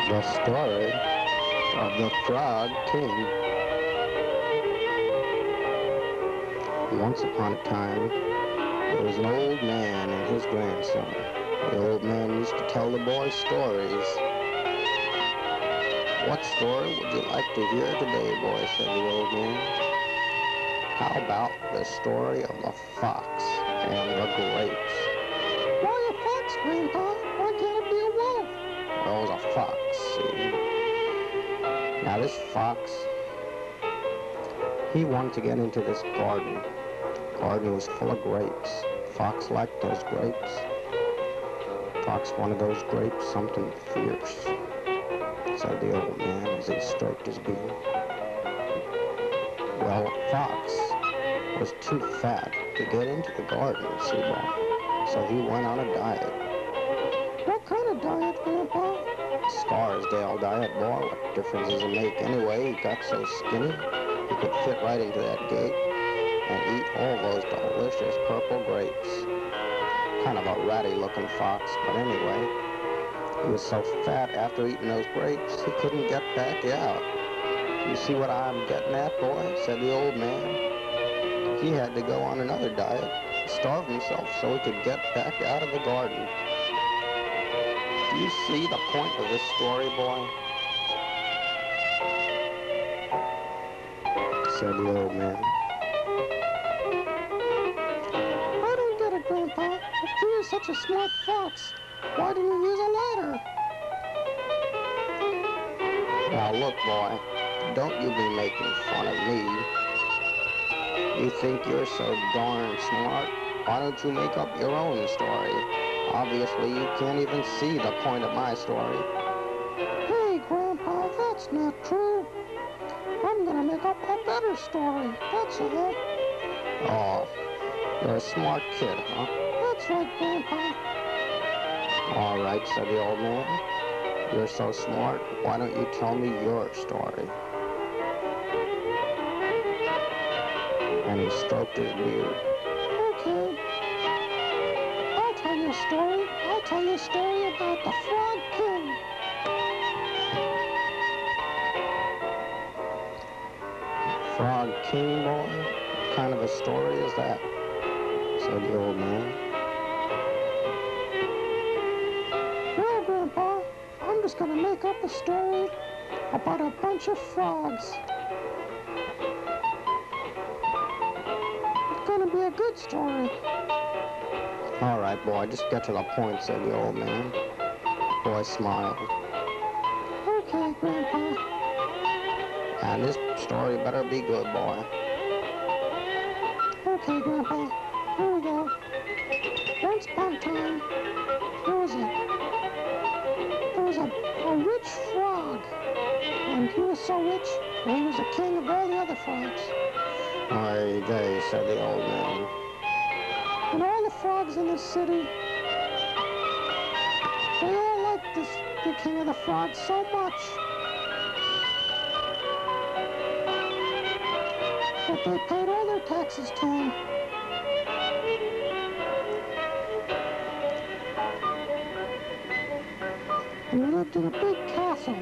The story of the Frog King. Once upon a time, there was an old man and his grandson. The old man used to tell the boy stories. "What story would you like to hear today, boy?" said the old man. "How about the story of the fox and the grapes?" "Why a fox, Grandpa? Why can't it be a wolf?" "Well, it was a fox, see. Now this fox, he wanted to get into this garden. The garden was full of grapes. Fox liked those grapes. Fox wanted those grapes, something fierce," said the old man as he stroked his beard. Well, Fox was too fat to get into the garden, see, boy. So he went on a diet. "What kind of diet, Grandpa?" "Scarsdale diet, boy. What difference does it make anyway? He got so skinny he could fit right into that gate and eat all those delicious purple grapes." Kind of a ratty-looking fox, but anyway, he was so fat after eating those grapes, he couldn't get back out. "You see what I'm getting at, boy?" said the old man. He had to go on another diet, starve himself so he could get back out of the garden. "Do you see the point of this story, boy?" said the old man. "I don't get it, Grandpa. If he was such a smart fox, why didn't he use a ladder?" "Now look, boy, don't you be making fun of me. You think you're so darn smart? Why don't you make up your own story? Obviously, you can't even see the point of my story." "Hey, Grandpa, that's not true. I'm gonna make up a better story, that's all." "Oh, you're a smart kid, huh?" "That's right, Grandpa." "All right," said the old man. "You're so smart, why don't you tell me your story?" And he stroked his beard. "Okay, I'll tell you a story. I'll tell you a story about the Frog King." "Frog King, boy? What kind of a story is that?" said the old man. "Well, Grandpa, I'm just gonna make up a story about a bunch of frogs. It's gonna be a good story." "All right, boy, just get to the point," said the old man. The boy smiled. "Okay, Grandpa." "And this story better be good, boy." "Okay, Grandpa, here we go. Once upon a time, there was a rich frog, and he was so rich that he was the king of all the other frogs." "Aye, they," said the old man. "And all the frogs in the city, they all liked the king of the frogs so much that they paid all their taxes to him. And he lived in a big castle.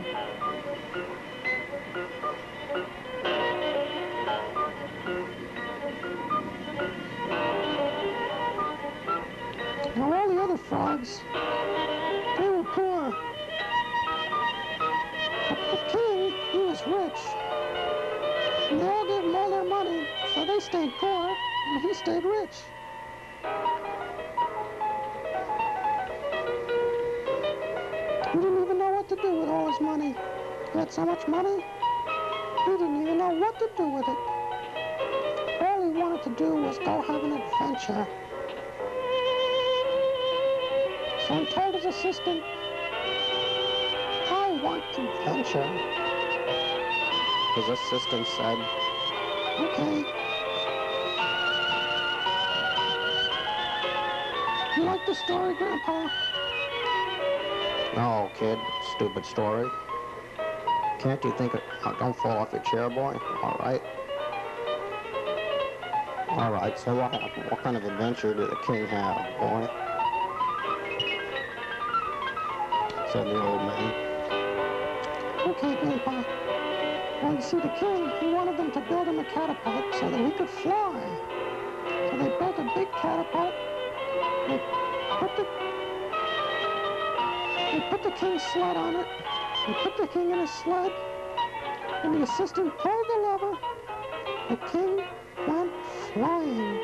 Now all the other frogs, they were poor. But the king, he was rich. And they all gave him all their money, so they stayed poor, and he stayed rich. He didn't even know what to do with all his money. He had so much money, he didn't even know what to do with it. All he wanted to do was go have an adventure. So he told his assistant, "I want adventure." His assistant said, "Okay." "You like the story, Grandpa?" "No, kid, stupid story. Can't you think it? Don't fall off your chair, boy. All right. All right, so what happened? What kind of adventure did the king have, boy?" said the old man. Okay, Grandpa. Well, you see, the king, he wanted them to build him a catapult so that he could fly. So they built a big catapult. They put the king's sled on it. They put the king in his sled. And the assistant pulled the lever. The king went flying.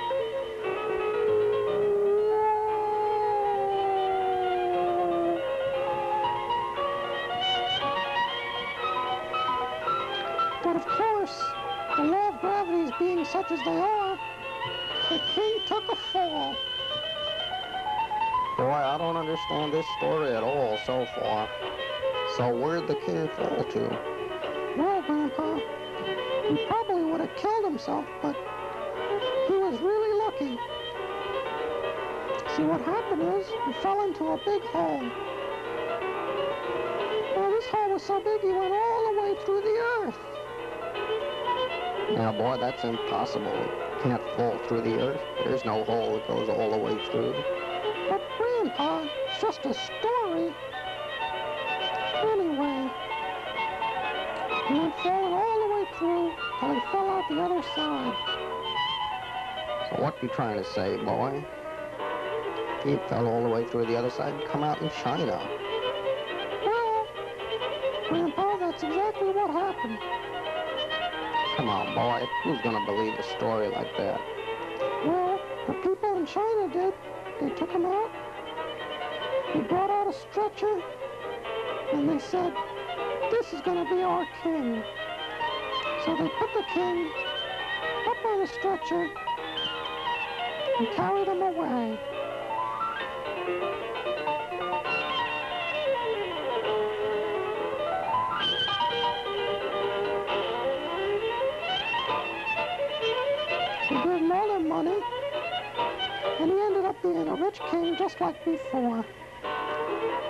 But of course, the law of gravity being such as they are, the king took a fall. Boy, I don't understand this story at all so far. So where'd the king fall to? Well, Grandpa, he probably would have killed himself, but he was really lucky. See, what happened is he fell into a big hole. Well, this hole was so big he went all the way through the earth. Now, boy, that's impossible. You can't fall through the earth. There's no hole that goes all the way through. But, Grandpa, it's just a story. Anyway, he went falling all the way through till he fell out the other side. So what you trying to say, boy? He fell all the way through the other side and come out in China. Well, Grandpa, that's exactly what happened. Come on, boy. Who's gonna believe a story like that? Well, the people in China did. They took him out. They brought out a stretcher, and they said, "This is gonna be our king." So they put the king up on the stretcher and carried him away. He gave him all their money, and he ended up being a rich king just like before.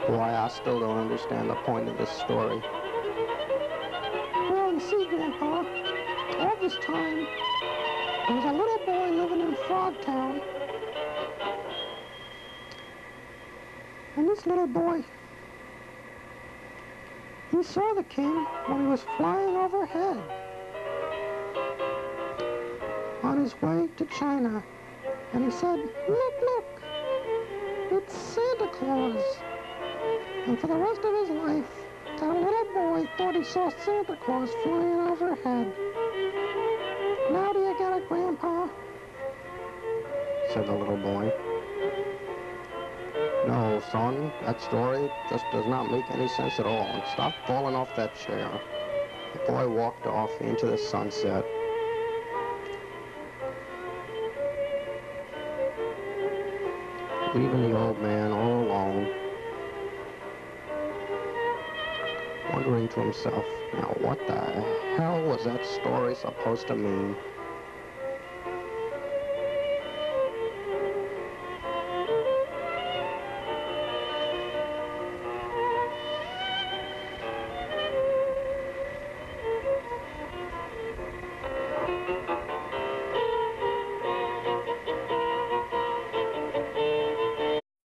Boy, I still don't understand the point of this story. Well, you see, Grandpa, all this time, there was a little boy living in Frogtown. And this little boy, he saw the king when he was flying overhead on his way to China. And he said, "Look, look, it's Santa Claus." And for the rest of his life, that little boy thought he saw Santa Claus flying overhead. "Now do you get it, Grandpa?" said the little boy. "No, son, that story just does not make any sense at all. And stop falling off that chair." The boy walked off into the sunset. Leaving the old man all alone, wondering to himself, now what the hell was that story supposed to mean?